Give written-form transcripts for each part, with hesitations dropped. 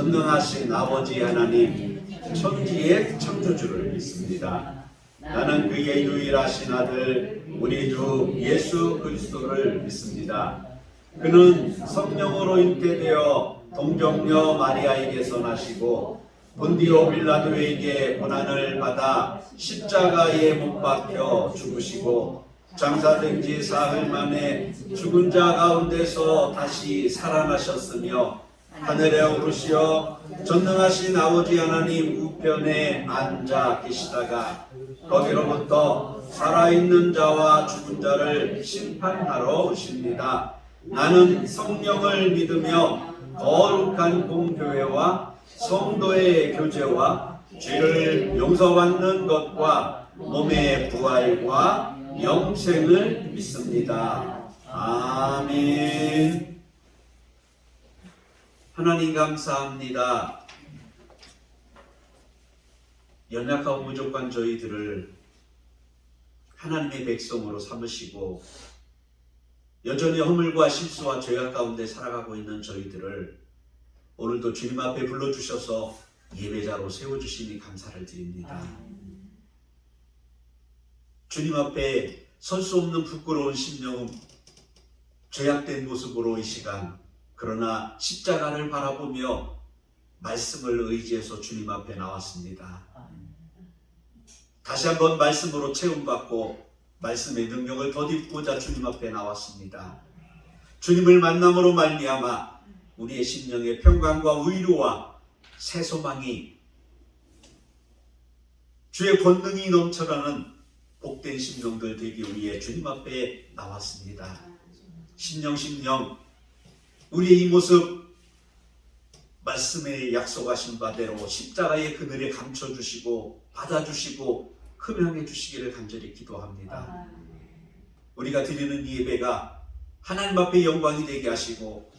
전능하신 아버지 하나님, 천지의 창조주를 믿습니다. 나는 그의 유일하신 아들 우리 주 예수 그리스도를 믿습니다. 그는 성령으로 잉태되어 동정녀 마리아에게서 나시고 본디오 빌라도에게 고난을 받아 십자가에 못 박혀 죽으시고 장사된 지 사흘 만에 죽은 자 가운데서 다시 살아나셨으며 하늘에 오르시어 전능하신 아버지 하나님 우편에 앉아 계시다가 거기로부터 살아있는 자와 죽은 자를 심판하러 오십니다. 나는 성령을 믿으며 거룩한 공교회와 성도의 교제와 죄를 용서받는 것과 몸의 부활과 영생을 믿습니다. 아멘. 하나님 감사합니다. 연약하고 부족한 저희들을 하나님의 백성으로 삼으시고 여전히 허물과 실수와 죄악 가운데 살아가고 있는 저희들을 오늘도 주님 앞에 불러주셔서 예배자로 세워주시니 감사를 드립니다. 주님 앞에 설 수 없는 부끄러운 심령, 죄악된 모습으로 이 시간, 그러나 십자가를 바라보며 말씀을 의지해서 주님 앞에 나왔습니다. 다시 한번 말씀으로 채움받고 말씀의 능력을 덧입고자 주님 앞에 나왔습니다. 주님을 만남으로 말미암아 우리의 심령의 평강과 위로와 새 소망이 주의 권능이 넘쳐나는 복된 심령들 되기 위해 주님 앞에 나왔습니다. 심령 우리의 이 모습 말씀에 약속하신 바대로 십자가의 그늘에 감춰주시고 받아주시고 흠양해 주시기를 간절히 기도합니다. 우리가 드리는 이 예배가 하나님 앞에 영광이 되게 하시고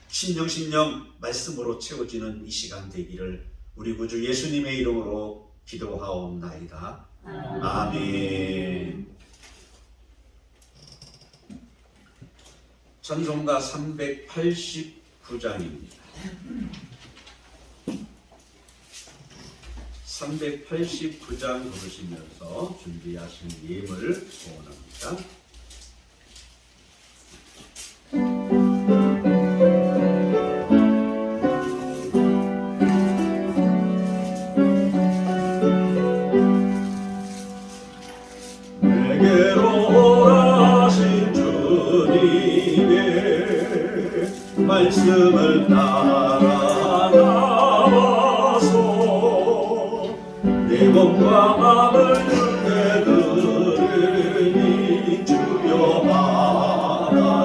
심령 말씀으로 채워지는 이 시간 되기를 우리 구주 예수님의 이름으로 기도하옵나이다. 아멘. 찬송가 389장입니다. 389장 부르시면서 준비하신 예물 소원합니다. 말씀을 따라 나와서 내 몸과 마음을 주께 드리니 주여 받아주소서.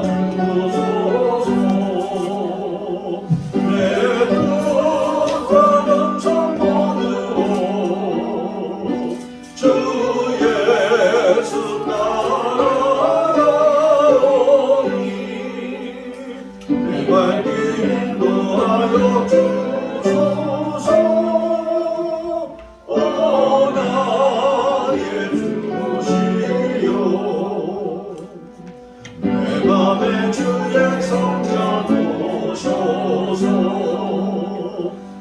내 뜻과 영성 모두 주 예수 따라가오니 발길 인도하여 주소서. 오 나의 주시여 내 맘에 주의 성전 오셔서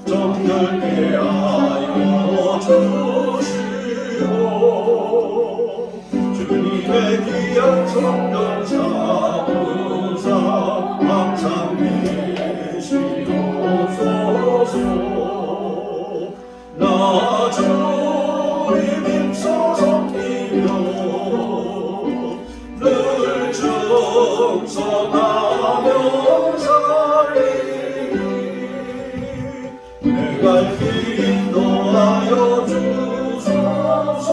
정결케 하여 주시오. 주님의 귀한 성전 사무사 항상 계시옵소서. 나 주님 힘써 섬기며 늘 충성하며 살리니 내 갈 길 인도하여 주소서.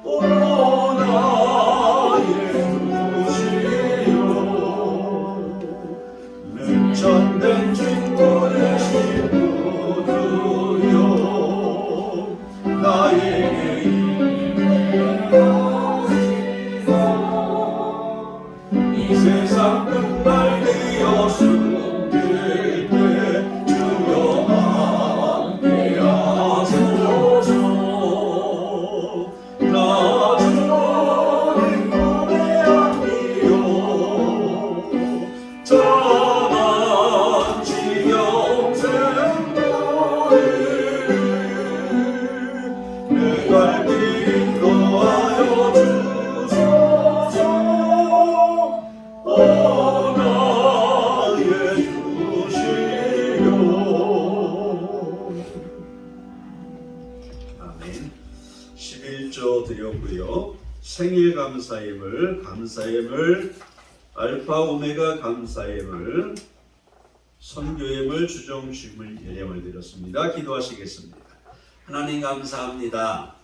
오 나의 주시여 참된 친구의 친구들여 드렸고요. 생일 감사예물, 알파 오메가 감사예물, 선교예물, 주정 주물 예물 드렸습니다. 기도하시겠습니다. 하나님 감사합니다.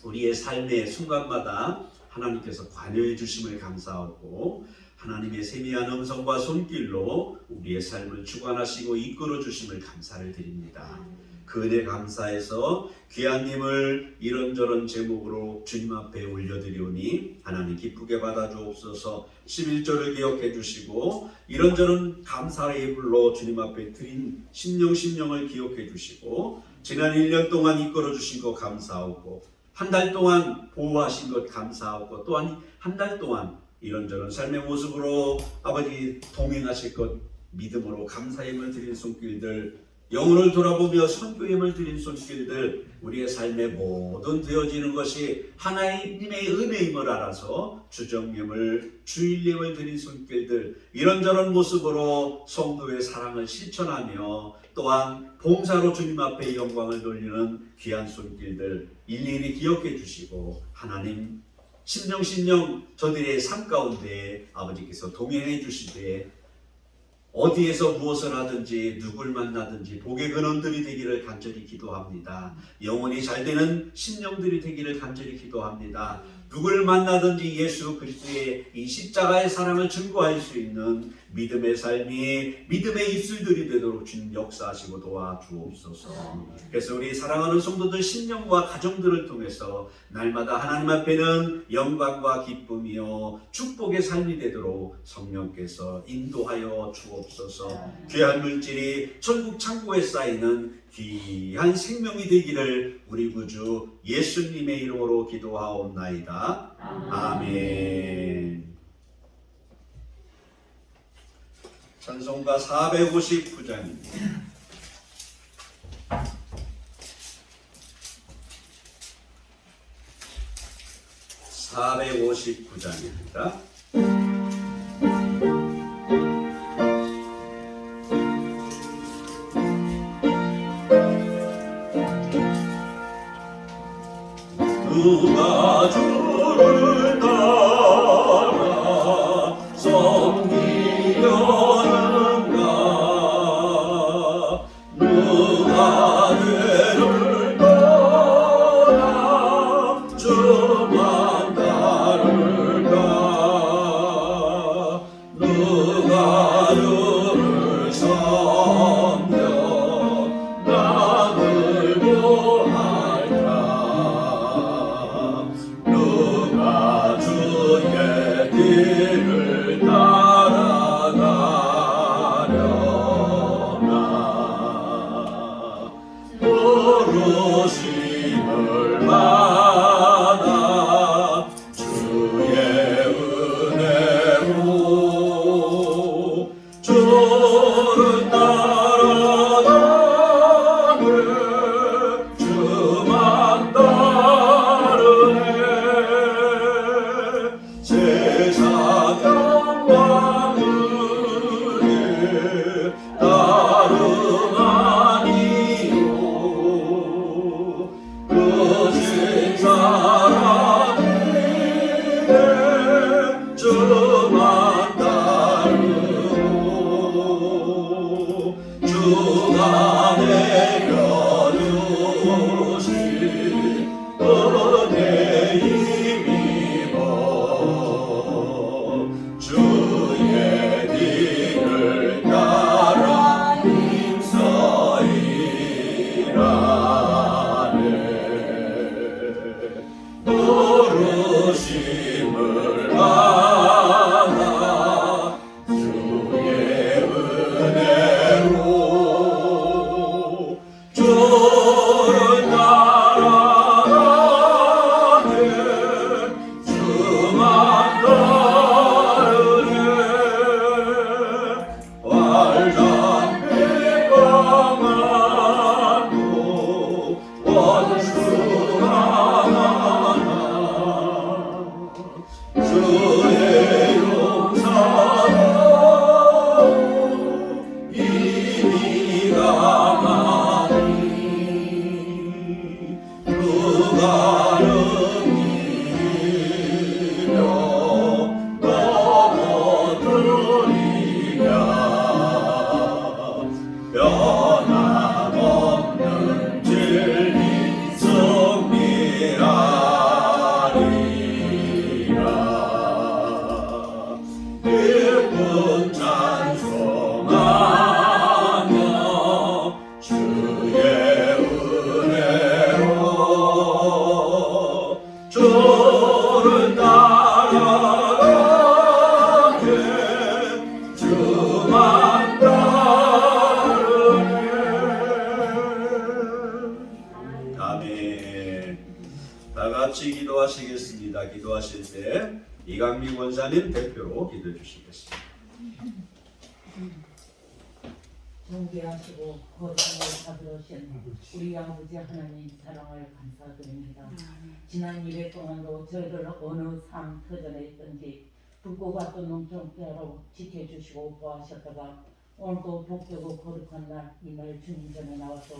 우리의 삶의 순간마다 하나님께서 관여해 주심을 감사하고 하나님의 세미한 음성과 손길로 우리의 삶을 주관하시고 이끌어 주심을 감사를 드립니다. 그 은혜 감사해서 귀한님을 이런저런 제목으로 주님 앞에 올려드리오니 하나님 기쁘게 받아주옵소서. 11조를 기억해 주시고 이런저런 감사의 예물로 주님 앞에 드린 심령을 기억해 주시고 지난 1년 동안 이끌어 주신 것 감사하고 한 달 동안 보호하신 것 감사하고 또한 한 달 동안 이런저런 삶의 모습으로 아버지 동행하실 것 믿음으로 감사임을 드린 손길들, 영혼을 돌아보며 선교임을 드린 손길들, 우리의 삶의 모든 되어지는 것이 하나님의 은혜임을 알아서 주정임을 주일임을 드린 손길들, 이런저런 모습으로 성도의 사랑을 실천하며 또한 봉사로 주님 앞에 영광을 돌리는 귀한 손길들 일일이 기억해 주시고 하나님 심령 저들의 삶 가운데 아버지께서 동행해 주시되 어디에서 무엇을 하든지 누굴 만나든지 복의 근원들이 되기를 간절히 기도합니다. 영혼이 잘되는 심령들이 되기를 간절히 기도합니다. 누굴 만나든지 예수 그리스도의 이 십자가의 사랑을 증거할 수 있는 믿음의 삶이 믿음의 입술들이 되도록 주님 역사하시고 도와주옵소서. 그래서 우리 사랑하는 성도들 심령과 가정들을 통해서 날마다 하나님 앞에는 영광과 기쁨이요 축복의 삶이 되도록 성령께서 인도하여 주옵소서. 귀한 물질이 천국 창고에 쌓이는 귀한 생명이 되기를 우리 구주 예수님의 이름으로 기도하옵나이다. 아멘. 찬송가 459장입니다. 459장입니다. 누가 주를 따라 섬기려는가 누가 죄를 떠나 주만 따를까 누가 주를 섬겨 나를 구할까 누가 주의 길을 따라가려나 부르심을 받아 주의 은혜로 주를 따라가네 주만 따르네 세상 영광을 다름 아니요 그신 사랑이네 주만 따르고 주가 내려주신 은혜 힘입어 주의 길을 따라 힘써이라네 부르심을 받아 주의 은혜로 하겠습니다. 기도하실 때 이강민 원사님 대표로 기도해 주시겠습니다. 존귀하시고 거룩을 받으신 우리 아버지 하나님 사랑을 감사드립니다. 지난 2회 동안도 저희를 어느 삶 터전에 있든지 붉고 같은 농촌뼈로 지켜주시고 보호하셨다가 오늘도 복되고 거룩한 날 이 날 주님 전에 나와서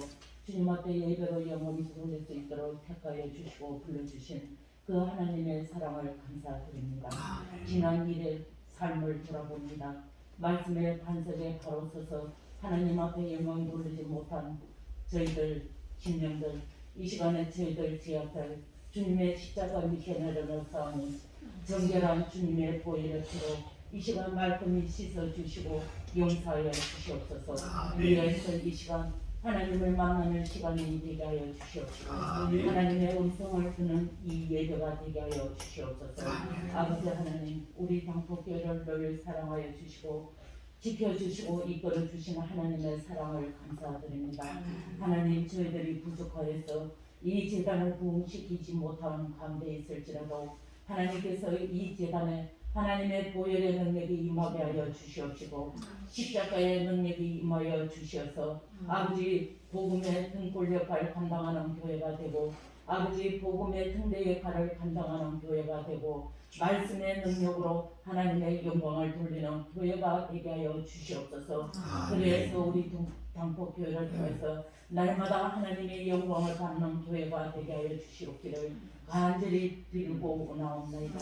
주님 앞에 예배로 영원히 돌릴 수 있도록 택하여 주시고 불러주신 그 하나님의 사랑을 감사드립니다. 지난 1회 삶을 돌아봅니다. 말씀의 반석에 바로 서서 하나님 앞에 영광 돌리지 못한 저희들 진명들 이 시간에 저희들 지역들 주님의 십자가 밑에 내려놓사오니 정결한 주님의 보혈의 피로 이 시간 말끔히 씻어주시고 용서하여 주시옵소서. 우리에서 이 시간 하나님을 만나는 시간이 되게 하여 주시옵소서. 하나님의 음성을 듣는 이 예배가 되게 하여 주시옵소서. 아버지 하나님 우리 당포교회를 늘 사랑하여 주시고 지켜주시고 이끌어주시는 하나님의 사랑을 감사드립니다. 하나님 저희들이 부족하여서 이 제단을 부흥시키지 못한 가운데 있을지라도 하나님께서 이 제단에 하나님의 보혈의 능력이 임하게 하여 주시옵시고 십자가의 능력이 임하여 주시어서 아버지 복음의 등골 역할을 감당하는 교회가 되고 아버지 복음의 등대 역할을 감당하는 교회가 되고 말씀의 능력으로 하나님의 영광을 돌리는 교회가 되게 하여 주시옵소서. 그래서 우리 당포교회를 통해서 날마다 하나님의 영광을 받는 교회가 되게 하여 주시옵기를 간절히 빌고 나옵니다.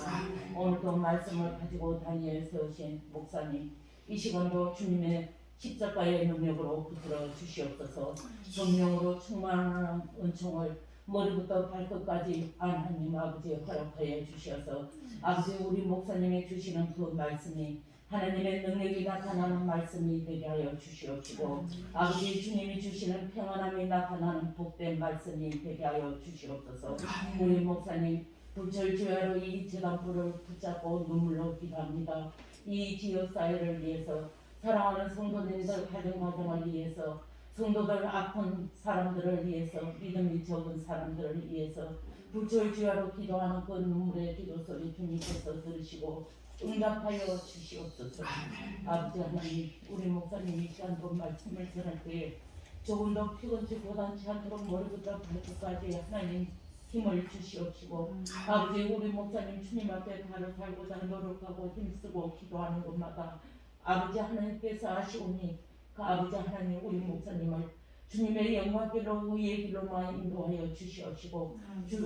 오늘도 말씀을 가지고 다니엘 세우신 목사님 이 시간도 주님의 십자가의 능력으로 붙들어 주시옵소서. 성령으로 충만한 은총을 머리부터 발끝까지 하나님 아버지 허락하여 주셔서 아버지 우리 목사님이 주시는 그 말씀이 하나님의 능력이 나타나는 말씀이 되게 하여 주시옵시고 아버지 주님이 주시는 평안함이 나타나는 복된 말씀이 되게 하여 주시옵소서. 우리 목사님 불철주야로 이 재단불을 붙잡고 눈물로 기도합니다. 이 지역 사회를 위해서 사랑하는 성도님들 가정을 위해서 성도들 아픈 사람들을 위해서 믿음이 적은 사람들을 위해서 불철주야로 기도하는 그 눈물의 기도소리 주님께서 들으시고 응답하여 주시옵소서. 아버지 하나님 우리 목사님이 이 시간도 말씀을 전할 때에 조금 더 피곤치 고단치 않도록 머리부터 발끝까지 하나님 힘을 주시옵시고 아버지 우리 목사님 주님 앞에 바로 살고자 노력하고 힘쓰고 기도하는 곳마다 아버지 하나님께서 아시오니 그 아버지 하나님 우리 목사님을 주님의 영광길로 의의 길로만 인도하여 주시옵시고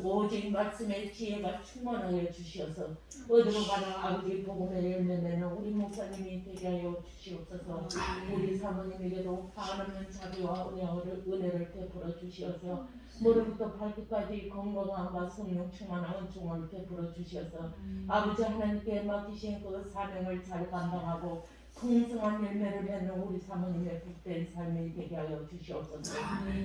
오직 말씀의 지혜가 충만하여 주시어서 어디로 가나 아버지 복음의 열매내는 우리 목사님이 되게 하여 주시옵소서. 우리 사모님에게도 한없는 자비와 은혜를 베풀어 주시어서 머리부터 발끝까지 건강함과 성령 충만한 은총을 베풀어 주시어서 아버지 하나님께 맡기신 그 사명을 잘 감당하고 풍성한 열매를 맺는 우리 사모님의 복된 삶이 되게 하여 주시옵소서.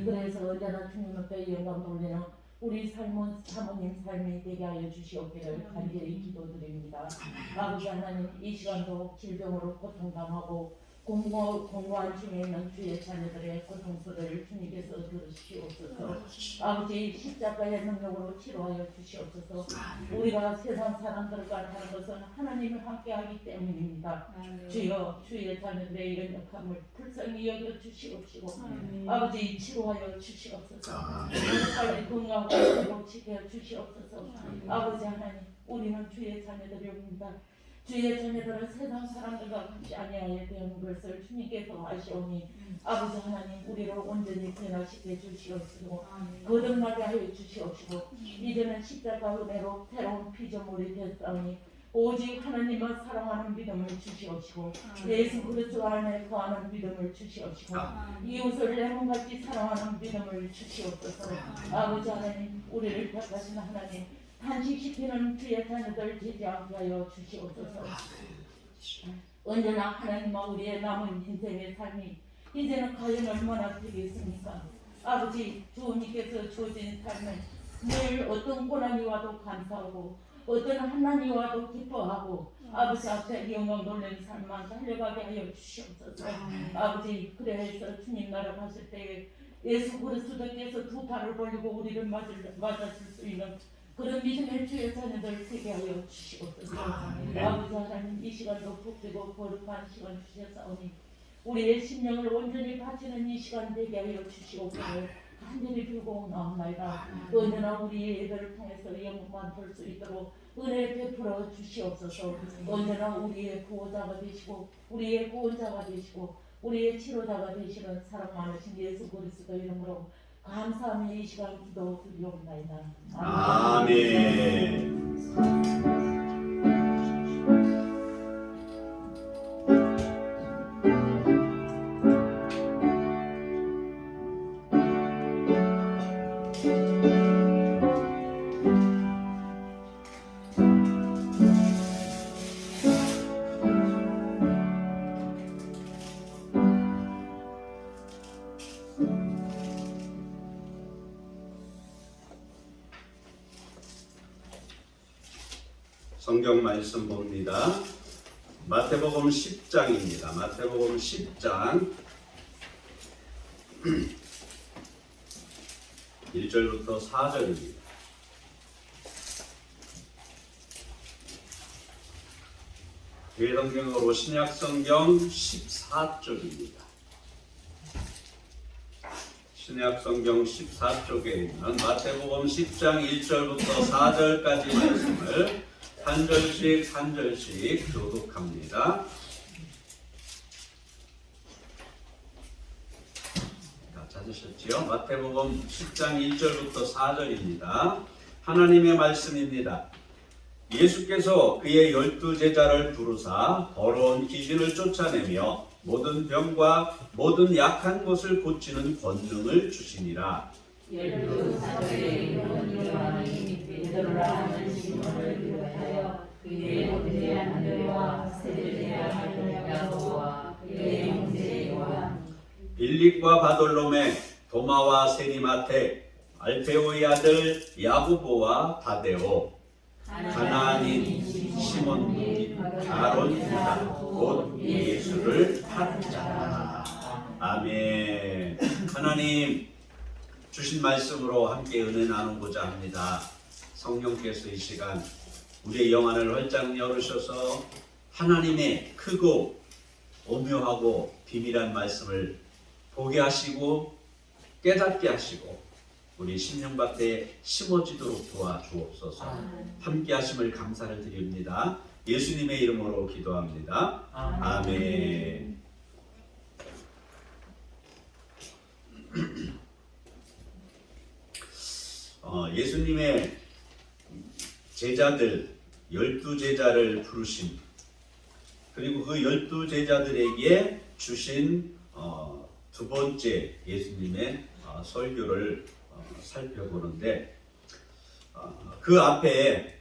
그래서 언제나 주님 앞에 영광 돌리는 우리 사모님 삶이 되게 하여 주시옵기를 간절히 기도드립니다. 아버지 하나님 이 시간도 질병으로 고통당하고 공고한 중에 있는 주의 자녀들의 고통소리를 주님께서 들으시옵소서. 아버지 십자가의 능력으로 치료하여 주시옵소서. 우리가 세상 사람들과 다른 것은 하나님을 함께하기 때문입니다. 주여 주의 자녀들의 연약함을 불쌍히 여겨 주시옵시고 아버지 치료하여 주시옵소서. 빨리 건강하고 회복시켜 주시옵소서. 아버지 하나님 우리는 주의 자녀들입니다. 주의 자녀들은 세상 사람들과 같이 아니하여 되는 것을 주님께서 아시오니 아버지 하나님 우리를 온전히 변화시켜 주시옵시고 거듭나게 하여 주시옵시고 이제는 십자가 은혜로 새로운 피조물이 됐사오니 오직 하나님을 사랑하는 믿음을 주시옵시고 예수 그리스도 안에 거하는 믿음을 주시옵시고 이웃을 내 몸같이 사랑하는 믿음을 주시옵소서. 아버지 하나님 우리를 택하신 하나님 탄식시키는 주의 자녀들 되지 않게 하여 주시옵소서. 언제나 하나님과 우리의 남은 인생의 삶이 이제는 과연 얼마나 되겠습니까? 아버지 주님께서 주어진 삶은 늘 어떤 고난이 와도 감사하고 어떤 한난이 와도 기뻐하고 아버지 앞에 영광 돌리는 삶만 달려가게 하여 주시옵소서. 아버지 그래서 주님 나라 가실 때 예수 그리스도께서 두 팔을 벌리고 우리를 맞으실 수 있는 그런 믿음의 주의 자녀들 되게 하여 주시옵소서. 아멘. 아버지 하나님 이 시간도 복되고 거룩한 시간 주셨사오니 우리의 심령을 온전히 바치는 이 시간 되게 하여 주시옵소서. 간절히 빌고 나옵나이다. 언제나 우리의 예배를 통해서 영광만 볼 수 있도록 은혜 베풀어 주시옵소서. 언제나 우리의 구호자가 되시고 우리의 구원자가 되시고 우리의 치료자가 되시는 사랑 많으신 예수 그리스도 이름으로 감사하며 이 시간 기도 드리옵나이다. 아멘. 성경 말씀 봅니다. 마태복음 10장입니다. 마태복음 10장 1절부터 4절입니다. 개성경으로 신약성경 14쪽입니다. 신약성경 14쪽에 있는 마태복음 10장 1절부터 4절까지 말씀을 한 절씩 교독합니다. 찾으셨지요? 마태복음 10장 1절부터 4절입니다. 하나님의 말씀입니다. 예수께서 그의 12제자를 부르사 더러운 귀신을 쫓아내며 모든 병과 모든 약한 것을 고치는 권능을 주시니라. 12사도의 요한이 베드로라 하는 시몬을 비롯하여 그의 형제 안드레와 세베대의 야고보와 그의 형제 요한 빌립과 바돌로메 도마와 세리마테 알페오의 아들 야고보와 다데오 가나안인 시몬 가론 유다 곧 예수를 파는 자라. 아멘. 하나님 주신 말씀으로 함께 은혜 나누고자 합니다. 성령께서 이 시간 우리의 영안을 활짝 열으셔서 하나님의 크고 오묘하고 비밀한 말씀을 보게 하시고 깨닫게 하시고 우리 심령밭에 심어지도록 도와주옵소서. 함께 하심을 감사를 드립니다. 예수님의 이름으로 기도합니다. 아멘. 예수님의 제자들 12제자를 부르신 그리고 그 12제자들에게 주신 두 번째 예수님의 설교를 살펴보는데 그 앞에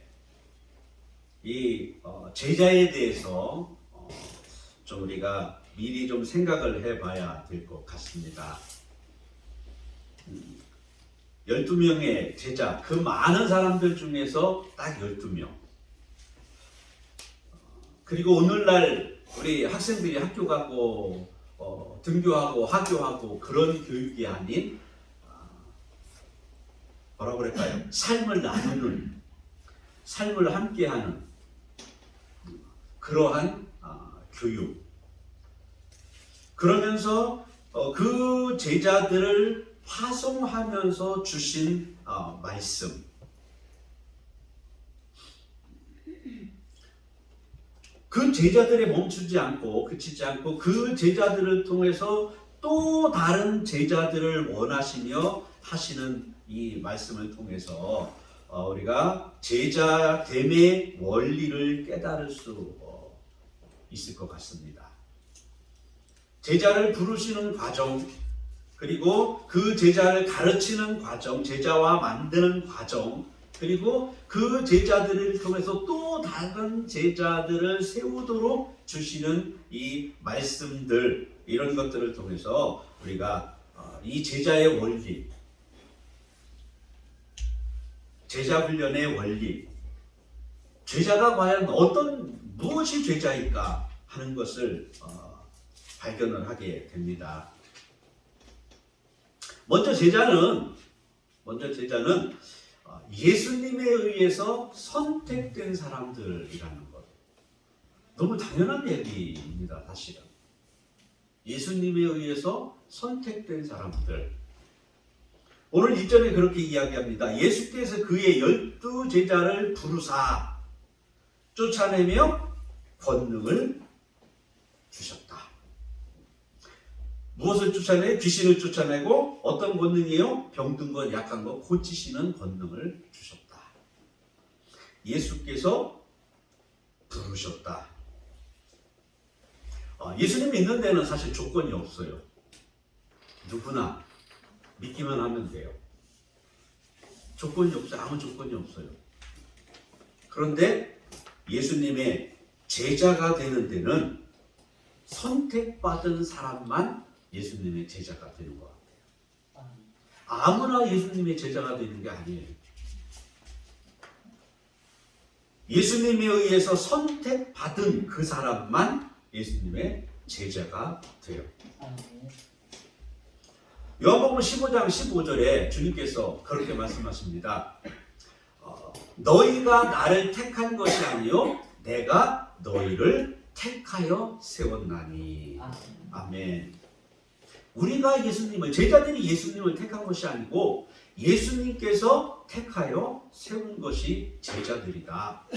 이 제자에 대해서 좀 우리가 미리 좀 생각을 해봐야 될 것 같습니다. 12명의 제자, 그 많은 사람들 중에서 딱 12명. 그리고 오늘날 우리 학생들이 학교 가고 등교하고 학교하고 그런 교육이 아닌 뭐라고 그럴까요? 삶을 나누는, 삶을 함께하는 그러한 교육. 그러면서 그 제자들을 파송하면서 주신 말씀. 그 제자들에 멈추지 않고 그치지 않고 그 제자들을 통해서 또 다른 제자들을 원하시며 하시는 이 말씀을 통해서 우리가 제자됨의 원리를 깨달을 수 있을 것 같습니다. 제자를 부르시는 과정, 그리고 그 제자를 가르치는 과정, 제자와 만드는 과정, 그리고 그 제자들을 통해서 또 다른 제자들을 세우도록 주시는 이 말씀들, 이런 것들을 통해서 우리가 이 제자의 원리, 제자 훈련의 원리, 제자가 과연 무엇이 제자일까 하는 것을 발견을 하게 됩니다. 먼저 제자는 예수님에 의해서 선택된 사람들이라는 것. 너무 당연한 얘기입니다, 사실은. 예수님에 의해서 선택된 사람들. 오늘 1절에 그렇게 이야기합니다. 예수께서 그의 12제자를 부르사 쫓아내며 권능을 주셨다. 무엇을 쫓아내요? 귀신을 쫓아내고 어떤 권능이에요? 병든 것, 약한 것 고치시는 권능을 주셨다. 예수께서 부르셨다. 예수님 믿는 데는 사실 조건이 없어요. 누구나 믿기만 하면 돼요. 조건이 없어요. 아무 조건이 없어요. 그런데 예수님의 제자가 되는 데는 선택받은 사람만 예수님의 제자가 되는 것 같아요. 아무나 예수님의 제자가 되는 게 아니에요. 예수님에 의해서 선택받은 그 사람만 예수님의 제자가 돼요. 요한복음 15장 15절에 주님께서 그렇게 말씀하십니다. 너희가 나를 택한 것이 아니요 내가 너희를 택하여 세웠나니. 아멘. 우리가 예수님을, 제자들이 예수님을 택한 것이 아니고 예수님께서 택하여 세운 것이 제자들이다.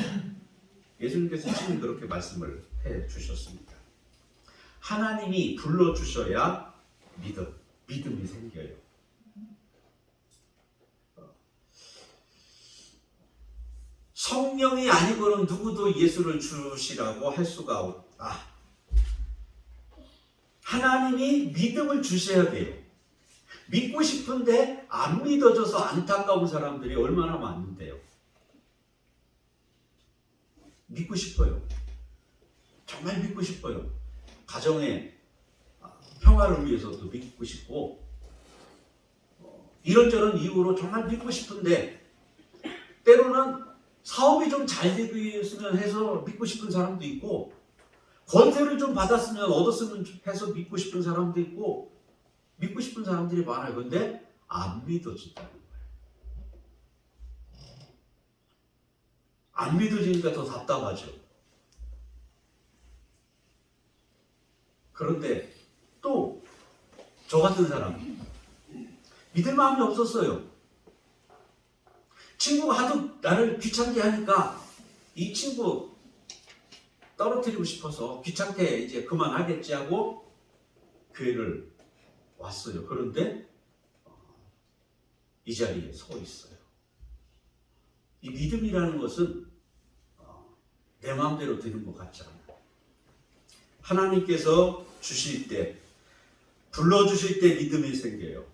예수님께서 친히 그렇게 말씀을 해 주셨습니다. 하나님이 불러주셔야 믿음이 생겨요. 성령이 아니고는 누구도 예수를 주시라고 할 수가 없다. 하나님이 믿음을 주셔야 돼요. 믿고 싶은데 안 믿어져서 안타까운 사람들이 얼마나 많은데요. 믿고 싶어요. 정말 믿고 싶어요. 가정의 평화를 위해서도 믿고 싶고 이런저런 이유로 정말 믿고 싶은데 때로는 사업이 좀 잘 되겠으면 해서 믿고 싶은 사람도 있고 권세를 좀 받았으면 얻었으면 해서 믿고 싶은 사람도 있고 믿고 싶은 사람들이 많아요. 근데 안 믿어진다는 거예요. 안 믿어지니까 더 답답하죠. 그런데 또 저 같은 사람 믿을 마음이 없었어요. 친구가 하도 나를 귀찮게 하니까 이 친구 떨어뜨리고 싶어서 귀찮게 이제 그만하겠지 하고 교회를 왔어요. 그런데 이 자리에 서 있어요. 이 믿음이라는 것은 내 마음대로 되는 것 같지 않아요. 하나님께서 주실 때, 불러주실 때 믿음이 생겨요.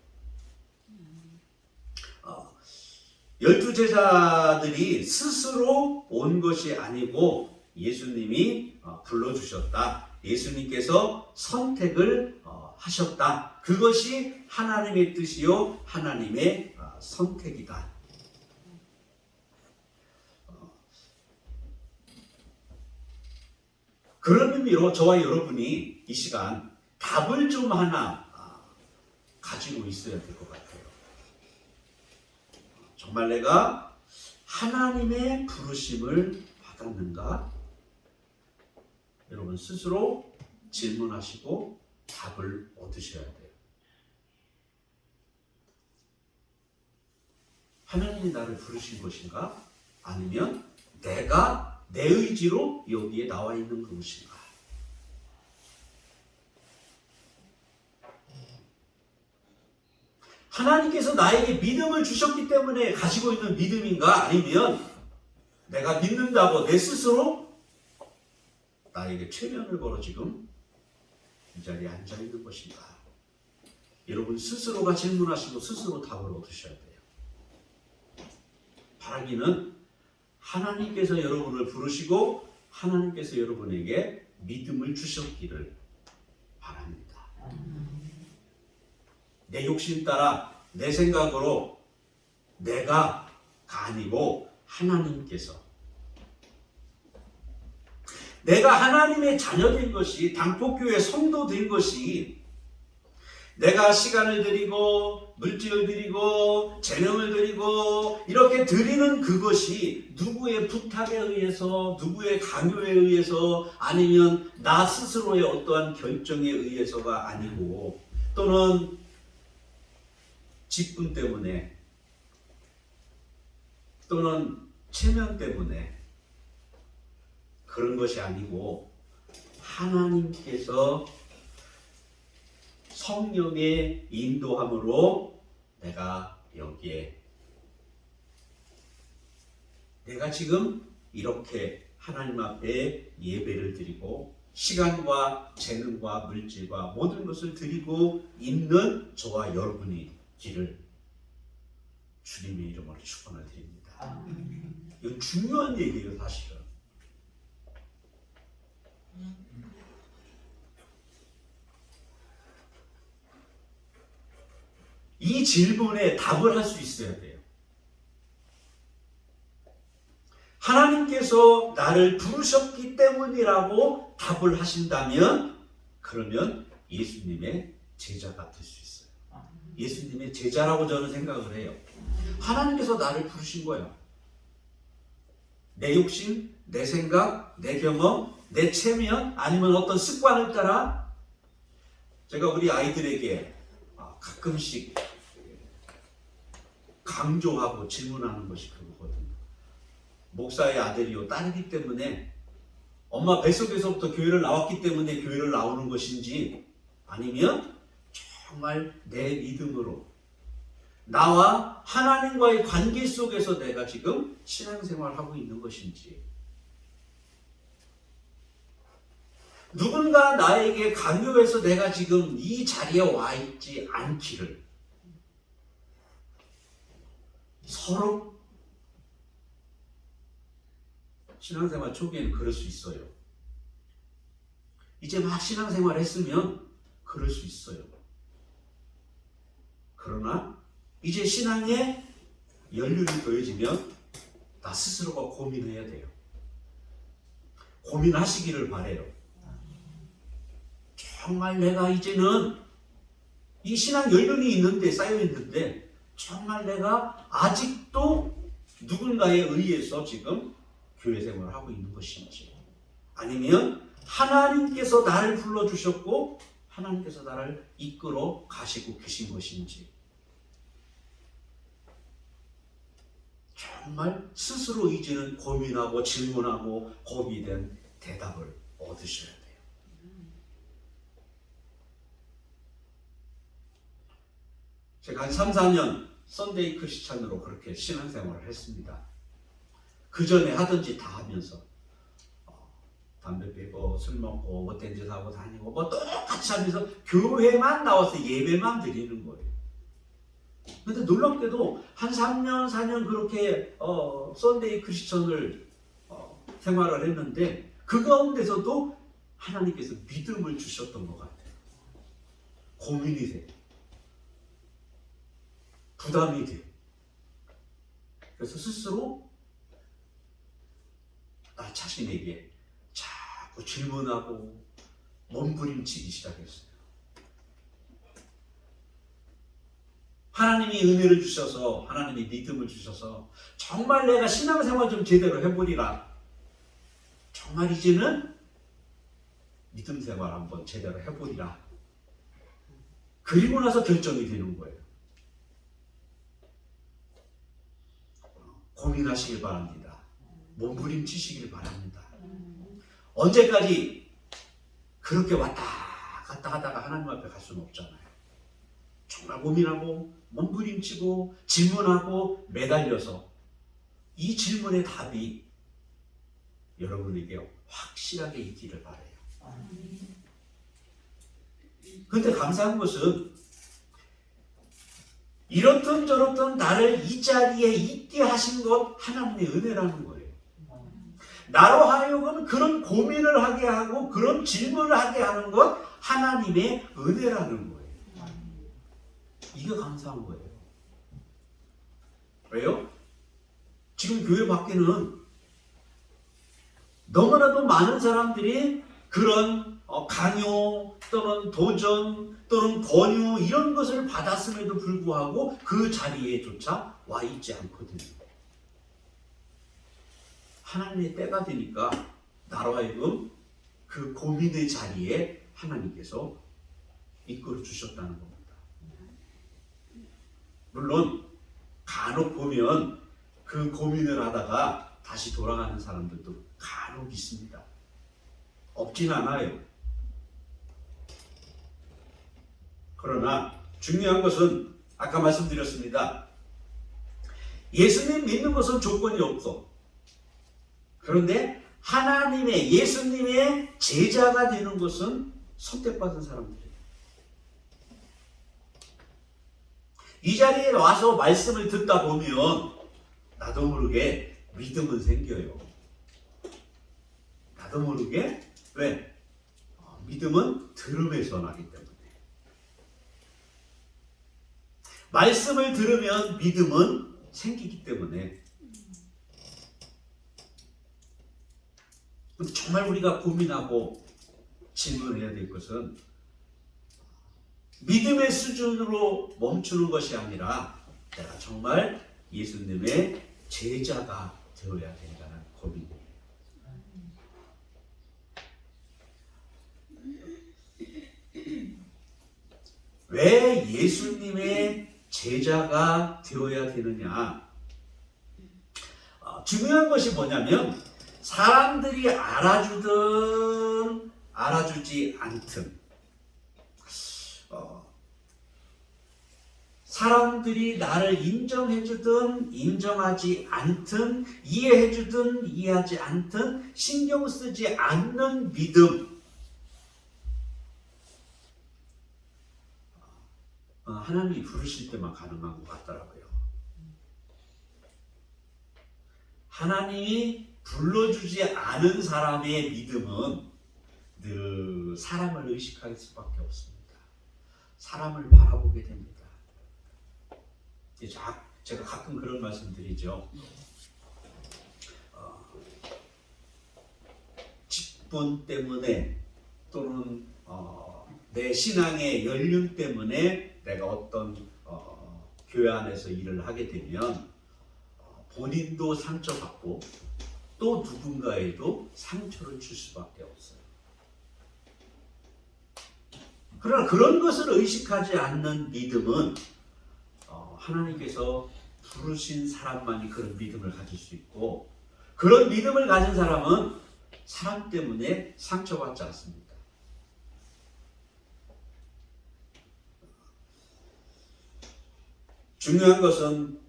12제자들이 스스로 온 것이 아니고 예수님이 불러주셨다. 예수님께서 선택을 하셨다. 그것이 하나님의 뜻이요 하나님의 선택이다. 그런 의미로 저와 여러분이 이 시간 답을 좀 하나 가지고 있어야 될 것 같아요. 정말 내가 하나님의 부르심을 받았는가? 여러분 스스로 질문하시고 답을 얻으셔야 돼요. 하나님이 나를 부르신 것인가? 아니면 내가 내 의지로 여기에 나와 있는 것인가? 하나님께서 나에게 믿음을 주셨기 때문에 가지고 있는 믿음인가? 아니면 내가 믿는다고 내 스스로 나에게 최면을 걸어 지금 이 자리에 앉아 있는 것인가? 여러분 스스로가 질문하시고 스스로 답을 얻으셔야 돼요. 바라기는 하나님께서 여러분을 부르시고 하나님께서 여러분에게 믿음을 주셨기를 바랍니다. 내 욕심 따라 내 생각으로 내가 아니고 하나님께서, 내가 하나님의 자녀된 것이, 당포교회 성도된 것이 내가 시간을 드리고 물질을 드리고 재능을 드리고 이렇게 드리는 그것이 누구의 부탁에 의해서 누구의 강요에 의해서 아니면 나 스스로의 어떠한 결정에 의해서가 아니고 또는 직분 때문에 또는 체면 때문에 그런 것이 아니고 하나님께서 성령의 인도함으로 내가 여기에 내가 지금 이렇게 하나님 앞에 예배를 드리고 시간과 재능과 물질과 모든 것을 드리고 있는 저와 여러분이 길을 주님의 이름으로 축원을 드립니다. 이건 중요한 얘기예요, 사실은. 이 질문에 답을 할 수 있어야 돼요. 하나님께서 나를 부르셨기 때문이라고 답을 하신다면 그러면 예수님의 제자가 될 수 있어요. 예수님의 제자라고 저는 생각을 해요. 하나님께서 나를 부르신 거야. 내 욕심, 내 생각, 내 경험, 내 체면 아니면 어떤 습관을 따라 제가 우리 아이들에게 가끔씩 강조하고 질문하는 것이 그거거든요. 목사의 아들이요 딸이기 때문에 엄마 뱃속에서부터 교회를 나왔기 때문에 교회를 나오는 것인지 아니면 정말 내 믿음으로 나와 하나님과의 관계 속에서 내가 지금 신앙생활을 하고 있는 것인지 누군가 나에게 강요해서 내가 지금 이 자리에 와 있지 않기를 서로 신앙생활 초기에는 그럴 수 있어요. 이제 막 신앙생활 했으면 그럴 수 있어요. 그러나 이제 신앙에 연륜이 더해지면 나 스스로가 고민해야 돼요. 고민하시기를 바라요. 정말 내가 이제는 이 신앙 연륜이 있는데 쌓여 있는데 정말 내가 아직도 누군가에 의해서 지금 교회 생활을 하고 있는 것인지 아니면 하나님께서 나를 불러주셨고 하나님께서 나를 이끌어 가시고 계신 것인지 정말 스스로 이제는 고민하고 질문하고 거기에 대한 대답을 얻으셔야 돼요. 제가 한 3, 4년 썬데이 크리스찬으로 그렇게 신앙생활을 했습니다. 그 전에 하던 짓 다 하면서 담배 피고 술 먹고 못된 짓 하고 다니고 뭐 똑같이 하면서 교회만 나와서 예배만 드리는 거예요. 근데 놀랍게도 한 3년, 4년 그렇게 썬데이 크리스천을 생활을 했는데 그 가운데서도 하나님께서 믿음을 주셨던 것 같아요. 고민이 돼. 부담이 돼. 그래서 스스로 나 자신에게 자꾸 질문하고 몸부림치기 시작했어요. 하나님이 은혜를 주셔서 하나님이 믿음을 주셔서 정말 내가 신앙생활 좀 제대로 해보리라. 정말 이제는 믿음 생활 한번 제대로 해보리라. 그리고 나서 결정이 되는 거예요. 고민하시길 바랍니다. 몸부림치시길 바랍니다. 언제까지 그렇게 왔다 갔다 하다가 하나님 앞에 갈 수는 없잖아요. 정말 고민하고 몸부림치고 질문하고 매달려서 이 질문의 답이 여러분에게 확실하게 있기를 바라요. 그런데 감사한 것은 이렇든 저렇든 나를 이 자리에 있게 하신 것 하나님의 은혜라는 거예요. 나로 하여금 그런 고민을 하게 하고 그런 질문을 하게 하는 것 하나님의 은혜라는 거예요. 이게 감사한 거예요. 왜요? 지금 교회 밖에는 너무나도 많은 사람들이 그런 강요 또는 도전 또는 권유 이런 것을 받았음에도 불구하고 그 자리에조차 와 있지 않거든요. 하나님의 때가 되니까 나로 하여금 그 고민의 자리에 하나님께서 이끌어 주셨다는 겁니다. 물론 간혹 보면 그 고민을 하다가 다시 돌아가는 사람들도 간혹 있습니다. 없진 않아요. 그러나 중요한 것은 아까 말씀드렸습니다. 예수님 믿는 것은 조건이 없어. 그런데 하나님의 예수님의 제자가 되는 것은 선택받은 사람들이에요. 이 자리에 와서 말씀을 듣다 보면 나도 모르게 믿음은 생겨요. 나도 모르게. 왜? 믿음은 들음에서 나기 때문에. 말씀을 들으면 믿음은 생기기 때문에. 정말 우리가 고민하고 질문해야 될 것은 믿음의 수준으로 멈추는 것이 아니라 내가 정말 예수님의 제자가 되어야 된다는 고민이에요. 왜 예수님의 제자가 되어야 되느냐? 중요한 것이 뭐냐면 사람들이 알아주든 알아주지 않든 사람들이 나를 인정해주든 인정하지 않든 이해해주든 이해하지 않든 신경 쓰지 않는 믿음, 하나님이 부르실 때만 가능한 것 같더라고요. 하나님이 불러주지 않은 사람의 믿음은 늘 사람을 의식할 수밖에 없습니다. 사람을 바라보게 됩니다. 제가 가끔 그런 말씀 드리죠. 직분 때문에 또는 내 신앙의 연륜 때문에 내가 어떤 교회 안에서 일을 하게 되면 본인도 상처받고 또 누군가에도 상처를 줄 수밖에 없어요. 그러나 그런 것을 의식하지 않는 믿음은 하나님께서 부르신 사람만이 그런 믿음을 가질 수 있고, 그런 믿음을 가진 사람은 사람 때문에 상처받지 않습니다. 중요한 것은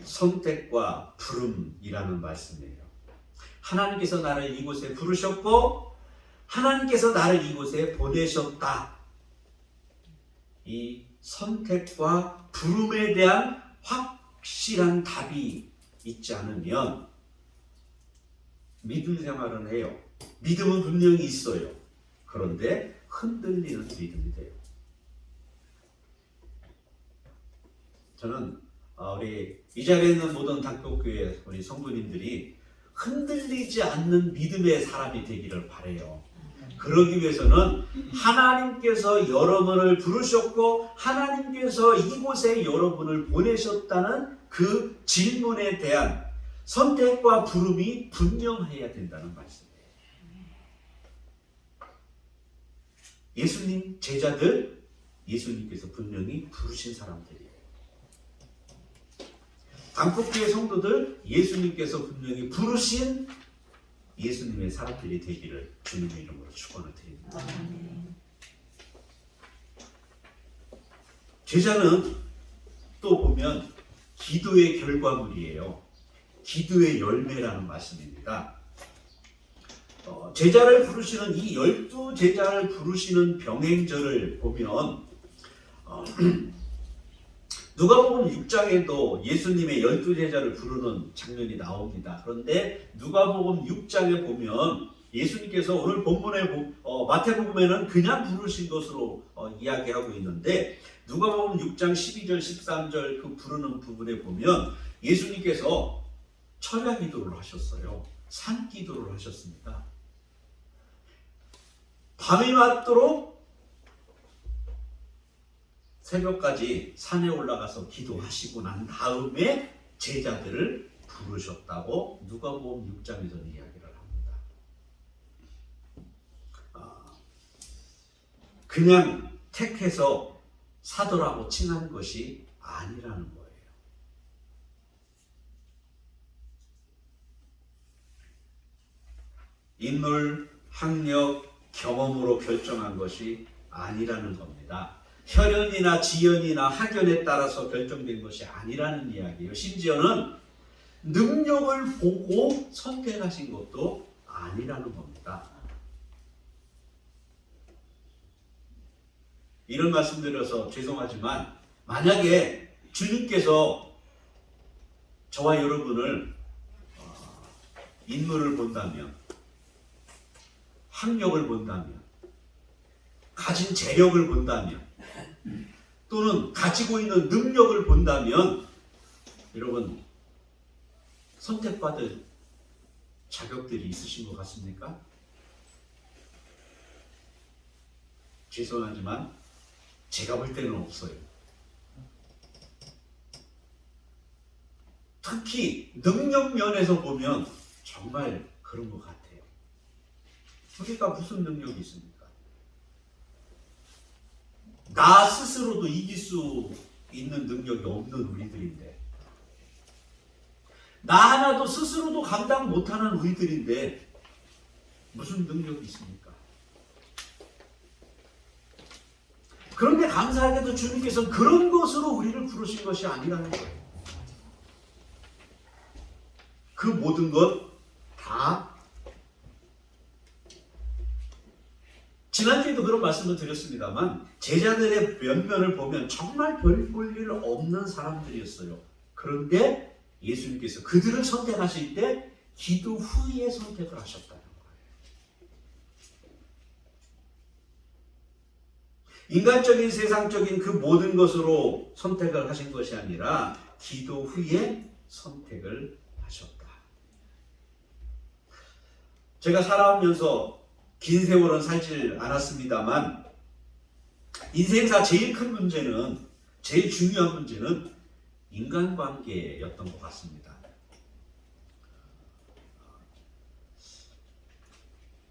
선택과 부름이라는 말씀이에요. 하나님께서 나를 이곳에 부르셨고 하나님께서 나를 이곳에 보내셨다. 이 선택과 부름에 대한 확실한 답이 있지 않으면 믿음 생활은 해요. 믿음은 분명히 있어요. 그런데 흔들리는 믿음이 돼요. 저는 우리 이 자리에 있는 모든 당독교회 우리 성도님들이 흔들리지 않는 믿음의 사람이 되기를 바라요. 그러기 위해서는 하나님께서 여러분을 부르셨고 하나님께서 이곳에 여러분을 보내셨다는 그 질문에 대한 선택과 부름이 분명해야 된다는 말씀이에요. 예수님 제자들, 예수님께서 분명히 부르신 사람들이에요. 당폭교회 성도들, 예수님께서 분명히 부르신 예수님의 사람들이 되기를 주님의 이름으로 축원을 드립니다. 제자는 또 보면 기도의 결과물이에요. 기도의 열매라는 말씀입니다. 제자를 부르시는 이 12제자를 부르시는 병행절을 보면 누가복음 6장에도 예수님의 12제자를 부르는 장면이 나옵니다. 그런데 누가복음 6장에 보면 예수님께서 오늘 본문의 마태복음에는 그냥 부르신 것으로 이야기하고 있는데 누가복음 6장 12절 13절 그 부르는 부분에 보면 예수님께서 철야기도를 하셨어요. 산기도를 하셨습니다. 밤이 맞도록 새벽까지 산에 올라가서 기도하시고 난 다음에 제자들을 부르셨다고 누가복음 6장에서 이야기를 합니다. 그냥 택해서 사도라고 칭한 것이 아니라는 거예요. 인물, 학력, 경험으로 결정한 것이 아니라는 겁니다. 혈연이나 지연이나 학연에 따라서 결정된 것이 아니라는 이야기예요. 심지어는 능력을 보고 선택하신 것도 아니라는 겁니다. 이런 말씀 드려서 죄송하지만 만약에 주님께서 저와 여러분을 인물을 본다면, 학력을 본다면, 가진 재력을 본다면, 또는 가지고 있는 능력을 본다면 여러분 선택받을 자격들이 있으신 것 같습니까? 죄송하지만 제가 볼 때는 없어요. 특히 능력 면에서 보면 정말 그런 것 같아요. 우리가 무슨 능력이 있습니까? 나 스스로도 이길 수 있는 능력이 없는 우리들인데, 나 하나도 스스로도 감당 못하는 우리들인데 무슨 능력이 있습니까? 그런데 감사하게도 주님께서 그런 것으로 우리를 부르신 것이 아니라는 거예요. 그 모든 것 다 지난주에도 그런 말씀을 드렸습니다만 제자들의 면면을 보면 정말 별 볼 일 없는 사람들이었어요. 그런데 예수님께서 그들을 선택하실 때 기도 후에 선택을 하셨다는 거예요. 인간적인 세상적인 그 모든 것으로 선택을 하신 것이 아니라 기도 후에 선택을 하셨다. 제가 살아오면서 긴 세월은 살질 않았습니다만 인생사 제일 큰 문제는, 제일 중요한 문제는 인간관계였던 것 같습니다.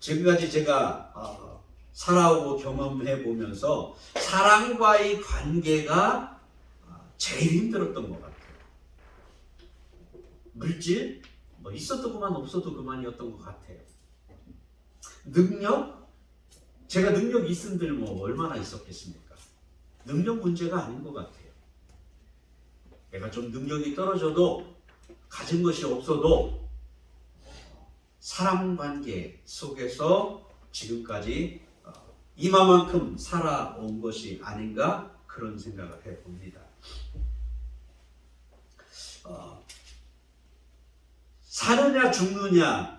지금까지 제가 살아오고 경험해 보면서 사람과의 관계가 제일 힘들었던 것 같아요. 물질, 뭐 있어도 그만 없어도 그만이었던 것 같아요. 능력? 제가 능력이 있은들 뭐 얼마나 있었겠습니까? 능력 문제가 아닌 것 같아요. 내가 좀 능력이 떨어져도, 가진 것이 없어도 사람 관계 속에서 지금까지 이만큼 살아온 것이 아닌가 그런 생각을 해봅니다. 사느냐 죽느냐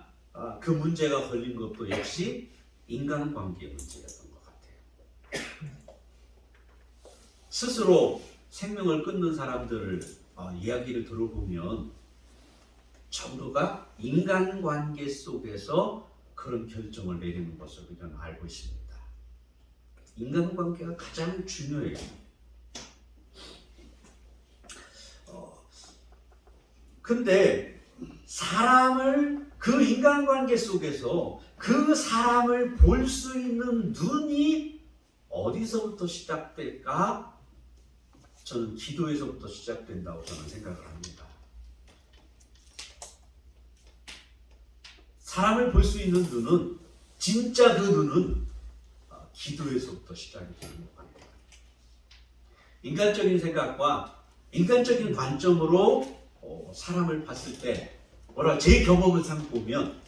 그 문제가 걸린 것도 역시 인간관계 문제였던 것 같아요. 스스로 생명을 끊는 사람들 이야기를 들어보면 전부가 인간관계 속에서 그런 결정을 내리는 것을 우리는 알고 있습니다. 인간관계가 가장 중요해요. 근데 사람을, 그 인간관계 속에서 그 사람을 볼 수 있는 눈이 어디서부터 시작될까? 저는 기도에서부터 시작된다고 저는 생각을 합니다. 사람을 볼 수 있는 눈은, 진짜 그 눈은 기도에서부터 시작이 되는 것 같아요. 인간적인 생각과 인간적인 관점으로 사람을 봤을 때, 제 경험을 상 보면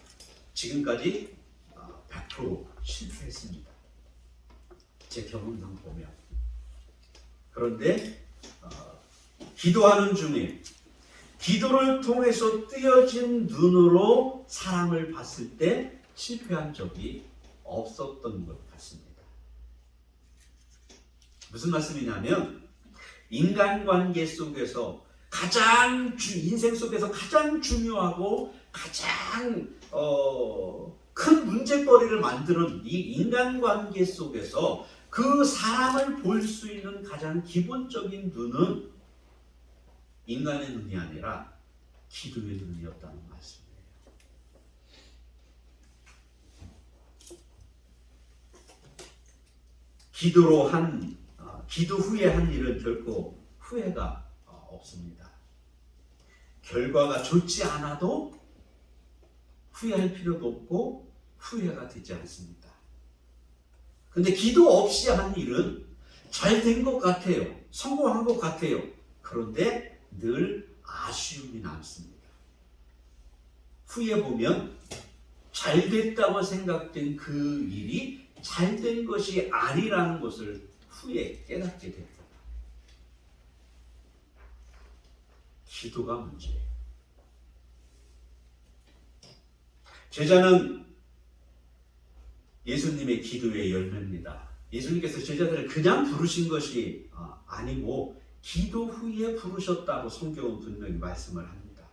지금까지 100% 실패했습니다. 제 경험상 보면. 그런데 기도하는 중에 기도를 통해서 뜨여진 눈으로 사람을 봤을 때 실패한 적이 없었던 것 같습니다. 무슨 말씀이냐면 인간관계 속에서 인생 속에서 가장 중요하고 가장 큰 문제거리를 만드는 이 인간관계 속에서 그 사람을 볼 수 있는 가장 기본적인 눈은 인간의 눈이 아니라 기도의 눈이었다는 말씀이에요. 기도 후에 한 일은 결코 후회가 없습니다. 결과가 좋지 않아도 후회할 필요도 없고 후회가 되지 않습니다. 근데 기도 없이 한 일은 잘 된 것 같아요. 성공한 것 같아요. 그런데 늘 아쉬움이 남습니다. 후에 보면 잘 됐다고 생각된 그 일이 잘 된 것이 아니라는 것을 후에 깨닫게 됩니다. 기도가 문제예요. 제자는 예수님의 기도의 열매입니다. 예수님께서 제자들을 그냥 부르신 것이 아니고 기도 후에 부르셨다고 성경은 분명히 말씀을 합니다.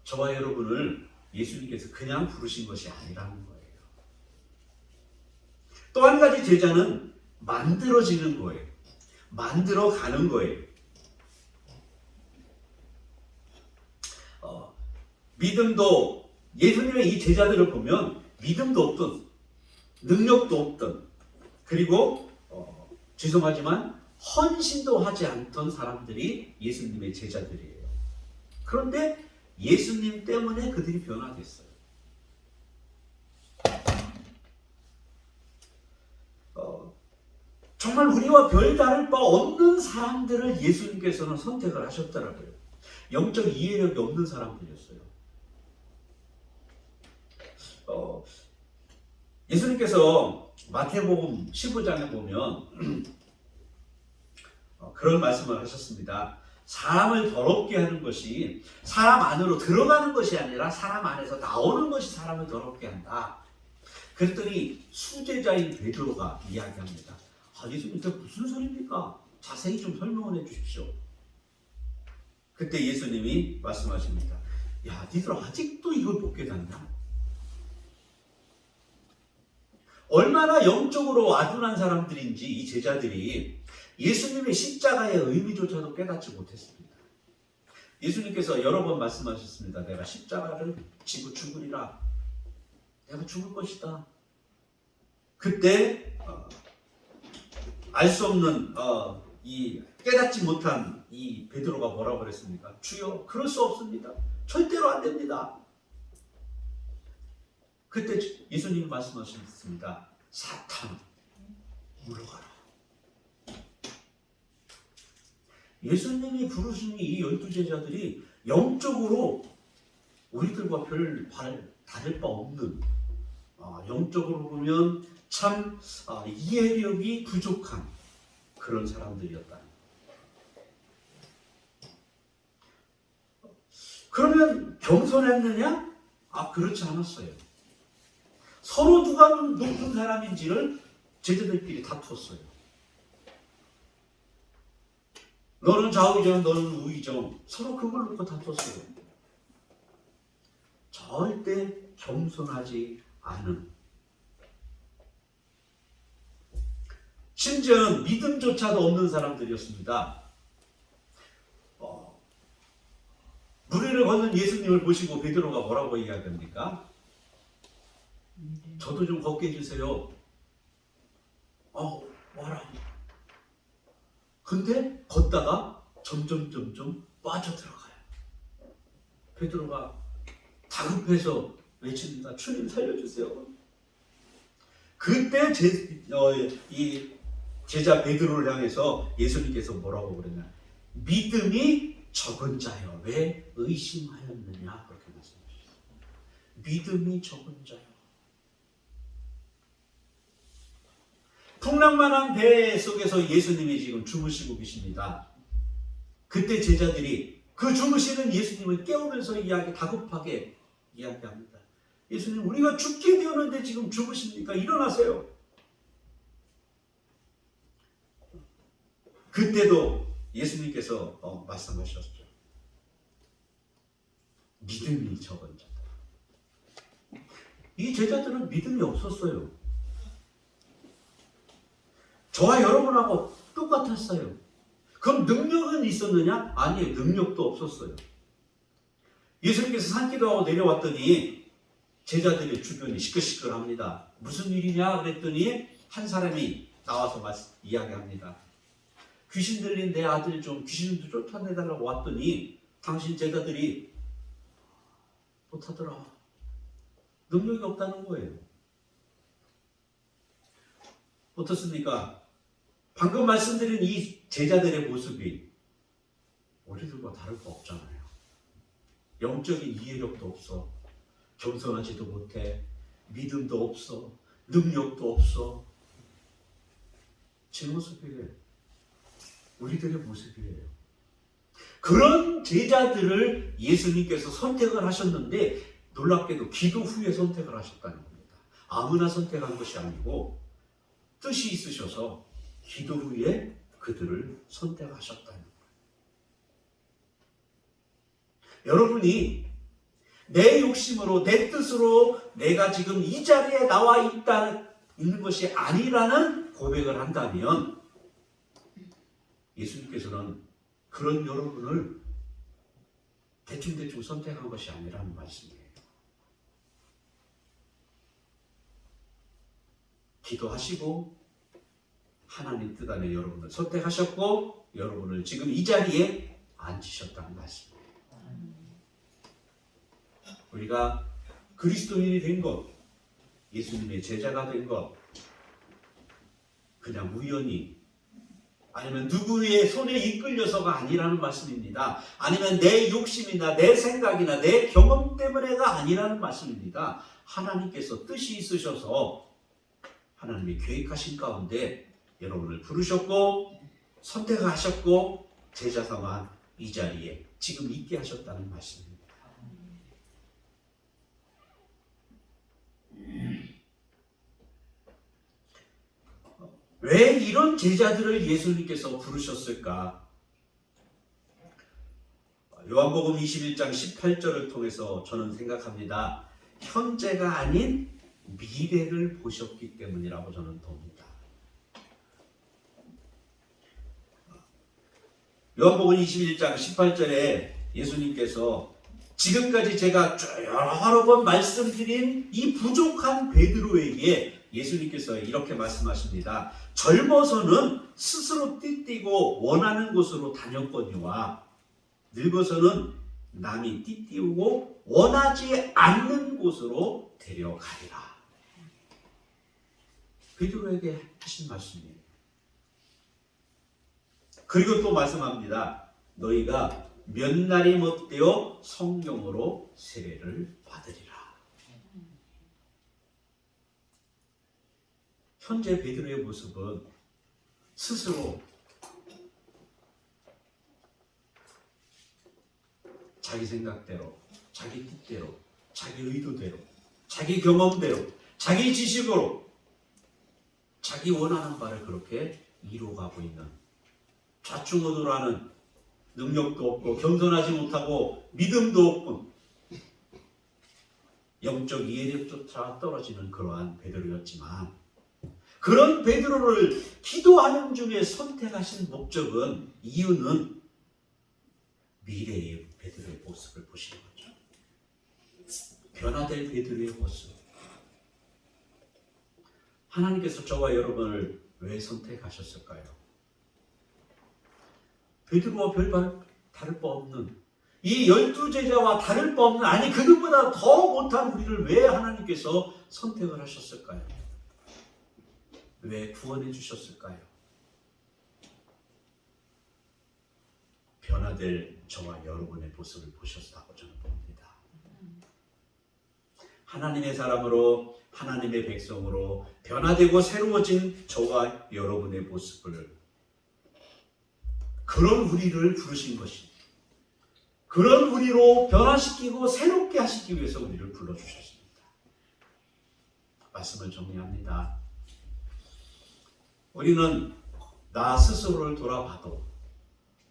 저와 여러분을 예수님께서 그냥 부르신 것이 아니라는 거예요. 또 한 가지 제자는 만들어지는 거예요. 만들어가는 거예요. 믿음도 예수님의 이 제자들을 보면 믿음도 없던 능력도 없던 그리고 죄송하지만 헌신도 하지 않던 사람들이 예수님의 제자들이에요. 그런데 예수님 때문에 그들이 변화됐어요. 정말 우리와 별다를 바 없는 사람들을 예수님께서는 선택을 하셨더라고요. 영적 이해력이 없는 사람들이었어요. 예수님께서 마태복음 15장에 보면 그런 말씀을 하셨습니다. 사람을 더럽게 하는 것이 사람 안으로 들어가는 것이 아니라 사람 안에서 나오는 것이 사람을 더럽게 한다. 그랬더니 수제자인 베드로가 이야기합니다. 예수님 그게 무슨 소리입니까? 자세히 좀 설명을 해 주십시오. 그때 예수님이 말씀하십니다. 야, 니들 아직도 이걸 못 깨닫냐? 얼마나 영적으로 아둔한 사람들인지 이 제자들이 예수님의 십자가의 의미조차도 깨닫지 못했습니다. 예수님께서 여러 번 말씀하셨습니다. 내가 십자가를 지고 죽으리라. 내가 죽을 것이다. 그때 알 수 없는 이 깨닫지 못한 이 베드로가 뭐라고 그랬습니까? 주여, 그럴 수 없습니다. 절대로 안 됩니다. 그때 예수님이 말씀하셨습니다. 사탄, 물러가라. 예수님이 부르신 이 12제자들이 영적으로 우리들과 별 다를 바 없는 영적으로 보면 참 이해력이 부족한 그런 사람들이었다. 그러면 겸손했느냐? 그렇지 않았어요. 서로 누가 높은 사람인지를 제자들끼리 다투었어요. 너는 좌우정, 너는 우위정. 서로 그걸 놓고 다투었어요. 절대 겸손하지 않은, 심지어는 믿음조차도 없는 사람들이었습니다. 무리를 걷는 예수님을 보시고 베드로가 뭐라고 이야기합니까? 저도 좀 걷게 해주세요. 와라. 근데 걷다가 점점 빠져들어가요. 베드로가 다급해서 외칩니다. 주님 살려주세요. 그때 이 제자 베드로를 향해서 예수님께서 뭐라고 그랬냐? 믿음이 적은 자여 왜 의심하였느냐? 그렇게 말씀하셨어요. 믿음이 적은 자여. 풍랑만한 배 속에서 예수님이 지금 주무시고 계십니다. 그때 제자들이 그 주무시는 예수님을 깨우면서 다급하게 이야기합니다. 예수님, 우리가 죽게 되었는데 지금 주무십니까? 일어나세요. 그때도 예수님께서 말씀하셨죠. 믿음이 적은 자다. 이 제자들은 믿음이 없었어요. 저와 여러분하고 똑같았어요. 그럼 능력은 있었느냐? 아니에요. 능력도 없었어요. 예수님께서 산기도하고 내려왔더니 제자들의 주변이 시끌시끌합니다. 무슨 일이냐 그랬더니 한 사람이 나와서 이야기합니다. 귀신 들린 내 아들 좀 귀신 좀 쫓아내달라고 왔더니 당신 제자들이 못하더라. 능력이 없다는 거예요. 어떻습니까? 방금 말씀드린 이 제자들의 모습이 우리들과 다를 거 없잖아요. 영적인 이해력도 없어. 겸손하지도 못해. 믿음도 없어. 능력도 없어. 제 모습이에요. 우리들의 모습이에요. 그런 제자들을 예수님께서 선택을 하셨는데 놀랍게도 기도 후에 선택을 하셨다는 겁니다. 아무나 선택한 것이 아니고 뜻이 있으셔서 기도 후에 그들을 선택하셨다는 거예요. 여러분이 내 욕심으로 내 뜻으로 내가 지금 이 자리에 나와 있는 것이 아니라는 고백을 한다면 예수님께서는 그런 여러분을 대충대충 선택한 것이 아니라는 말씀이에요. 기도하시고 하나님 뜻 안에 여러분을 선택하셨고 여러분을 지금 이 자리에 앉히셨다는 말씀이에요. 우리가 그리스도인이 된 것, 예수님의 제자가 된 것, 그냥 우연히 아니면 누구의 손에 이끌려서가 아니라는 말씀입니다. 아니면 내 욕심이나 내 생각이나 내 경험 때문에가 아니라는 말씀입니다. 하나님께서 뜻이 있으셔서 하나님이 계획하신 가운데 여러분을 부르셨고 선택하셨고 제자 삼아 이 자리에 지금 있게 하셨다는 말씀입니다. 왜 이런 제자들을 예수님께서 부르셨을까? 요한복음 21장 18절을 통해서 저는 생각합니다. 현재가 아닌 미래를 보셨기 때문이라고 저는 봅니다. 요한복음 21장 18절에 예수님께서 지금까지 제가 여러 번 말씀드린 이 부족한 베드로에게 예수님께서 이렇게 말씀하십니다. 젊어서는 스스로 띠띠고 원하는 곳으로 다녔거니와 늙어서는 남이 띠띠우고 원하지 않는 곳으로 데려가리라. 베드로에게 하신 말씀이에요. 그리고 또 말씀합니다. 너희가 몇 날이 못되어 성령으로 세례를 받으리라. 현재 베드로의 모습은 스스로 자기 생각대로, 자기 뜻대로, 자기 의도대로, 자기 경험대로, 자기 지식으로 자기 원하는 바를 그렇게 이루어가고 있는 좌충우돌하는 능력도 없고 겸손하지 못하고 믿음도 없고 영적 이해력조차 떨어지는 그러한 베드로였지만 그런 베드로를 기도하는 중에 선택하신 목적은 이유는 미래의 베드로의 모습을 보시는 거죠. 변화될 베드로의 모습. 하나님께서 저와 여러분을 왜 선택하셨을까요? 베드로와 별 다를 바 없는 이 12제자와 다를 바 없는 아니 그들보다 더 못한 우리를 왜 하나님께서 선택을 하셨을까요? 왜 구원해 주셨을까요? 변화될 저와 여러분의 모습을 보셨다고 저는 봅니다. 하나님의 사람으로 하나님의 백성으로 변화되고 새로워진 저와 여러분의 모습을 그런 우리를 부르신 것입니다. 그런 우리로 변화시키고 새롭게 하시기 위해서 우리를 불러주셨습니다. 말씀을 정리합니다. 우리는 나 스스로를 돌아봐도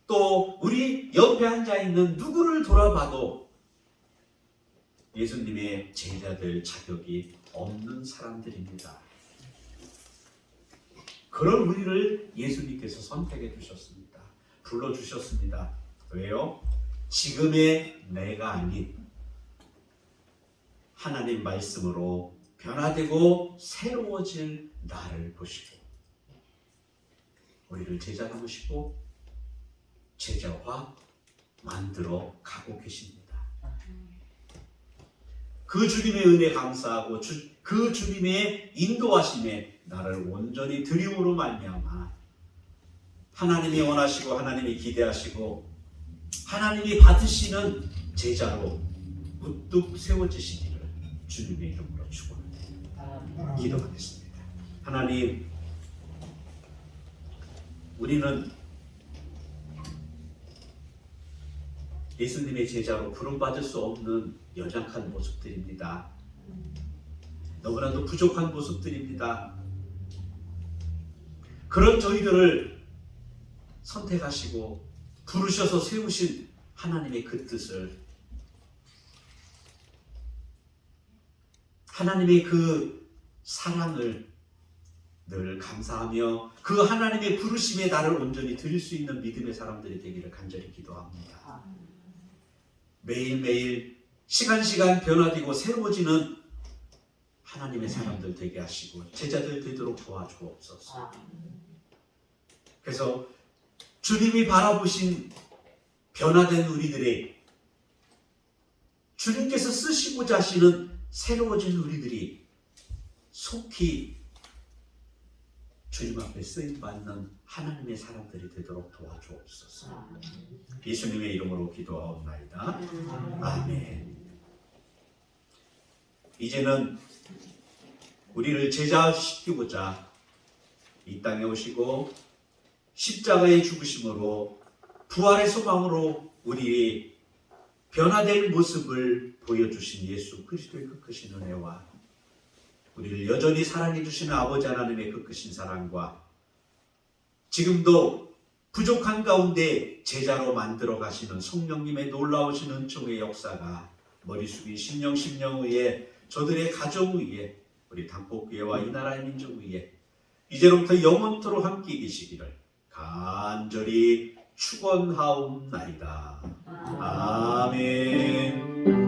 또 우리 옆에 앉아있는 누구를 돌아봐도 예수님의 제자될 자격이 없는 사람들입니다. 그런 우리를 예수님께서 선택해 주셨습니다. 불러주셨습니다. 왜요? 지금의 내가 아닌 하나님 말씀으로 변화되고 새로워질 나를 보시고 우리를 제자 삼으시고 제자화 만들어 가고 계십니다. 그 주님의 은혜 감사하고 그 주님의 인도하심에 나를 온전히 드림으로 말미암아 하나님이 원하시고 하나님이 기대하시고 하나님이 받으시는 제자로 우뚝 세워지시기를 주님의 이름으로 축원합니다. 기도하겠습니다. 하나님, 우리는 예수님의 제자로 부름받을 수 없는 연약한 모습들입니다. 너무나도 부족한 모습들입니다. 그런 저희들을 선택하시고 부르셔서 세우신 하나님의 그 뜻을, 하나님의 그 사랑을 늘 감사하며 그 하나님의 부르심에 나를 온전히 드릴 수 있는 믿음의 사람들이 되기를 간절히 기도합니다. 매일매일 시간시간 변화되고 새로워지는 하나님의 사람들 되게 하시고 제자들 되도록 도와주옵소서. 그래서 주님이 바라보신 변화된 우리들의, 주님께서 쓰시고자 하시는 새로워진 우리들이 속히 주님 앞에 쓰임받는 하나님의 사람들이 되도록 도와주옵소서. 예수님의 이름으로 기도하옵나이다. 아멘. 이제는 우리를 제자시키고자 이 땅에 오시고 십자가의 죽으심으로 부활의 소망으로 우리의 변화될 모습을 보여주신 예수 그리스도의 그 크신 은혜와 우리를 여전히 사랑해 주시는 아버지 하나님의 그 크신 사랑과 지금도 부족한 가운데 제자로 만들어 가시는 성령님의 놀라우신 은총의 역사가 머리 숙인 심령 위에, 저들의 가정 위에, 우리 당복교회와 이 나라의 민족 위에 이제로부터 영원토록 함께 계시기를 간절히 축원하옵나이다. 아멘.